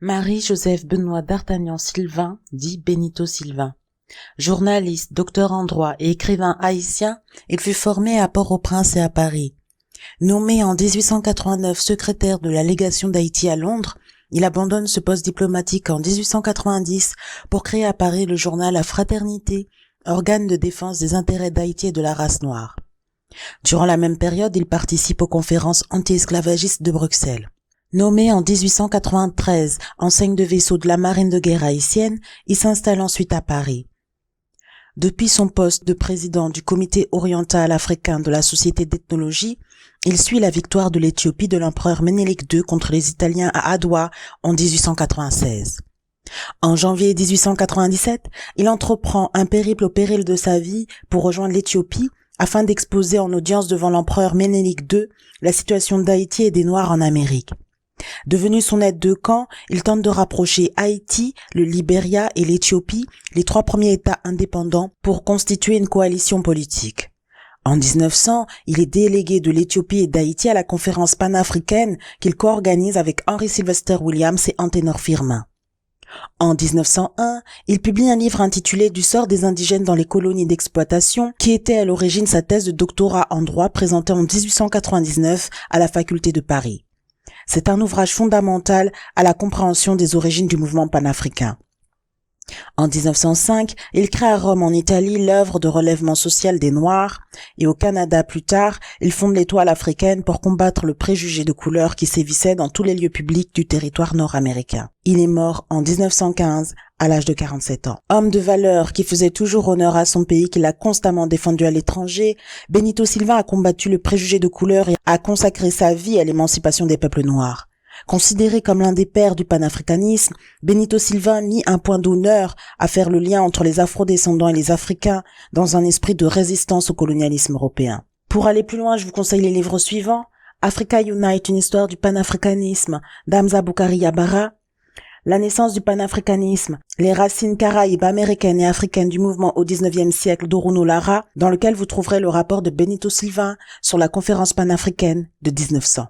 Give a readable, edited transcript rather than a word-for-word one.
Marie-Joseph Benoît d'Artagnan-Sylvain, dit Benito Sylvain. Journaliste, docteur en droit et écrivain haïtien, il fut formé à Port-au-Prince et à Paris. Nommé en 1889 secrétaire de la légation d'Haïti à Londres, il abandonne ce poste diplomatique en 1890 pour créer à Paris le journal La Fraternité, organe de défense des intérêts d'Haïti et de la race noire. Durant la même période, il participe aux conférences anti-esclavagistes de Bruxelles. Nommé en 1893 enseigne de vaisseau de la marine de guerre haïtienne, il s'installe ensuite à Paris. Depuis son poste de président du comité oriental africain de la Société d'ethnologie, il suit la victoire de l'Éthiopie de l'empereur Ménélik II contre les Italiens à Adwa en 1896. En janvier 1897, il entreprend un périple au péril de sa vie pour rejoindre l'Éthiopie afin d'exposer en audience devant l'empereur Ménélik II la situation d'Haïti et des Noirs en Amérique. Devenu son aide de camp, il tente de rapprocher Haïti, le Libéria et l'Éthiopie, les trois premiers États indépendants, pour constituer une coalition politique. En 1900, il est délégué de l'Éthiopie et d'Haïti à la conférence panafricaine qu'il co-organise avec Henry Sylvester Williams et Anténor Firmin. En 1901, il publie un livre intitulé « Du sort des indigènes dans les colonies d'exploitation » qui était à l'origine sa thèse de doctorat en droit présentée en 1899 à la faculté de Paris. C'est un ouvrage fondamental à la compréhension des origines du mouvement panafricain. En 1905, il crée à Rome en Italie l'œuvre de relèvement social des Noirs et au Canada plus tard, il fonde l'Étoile africaine pour combattre le préjugé de couleur qui sévissait dans tous les lieux publics du territoire nord-américain. Il est mort en 1915 à l'âge de 47 ans. Homme de valeur qui faisait toujours honneur à son pays qu'il a constamment défendu à l'étranger, Benito Sylvain a combattu le préjugé de couleur et a consacré sa vie à l'émancipation des peuples noirs. Considéré comme l'un des pères du panafricanisme, Benito Sylvain mit un point d'honneur à faire le lien entre les afrodescendants et les Africains dans un esprit de résistance au colonialisme européen. Pour aller plus loin, je vous conseille les livres suivants. Africa Unite, une histoire du panafricanisme d'Hamza Boukari Yabara. La naissance du panafricanisme, les racines caraïbes, américaines et africaines du mouvement au XIXe siècle d'Orouno Lara, dans lequel vous trouverez le rapport de Benito Sylvain sur la conférence panafricaine de 1900.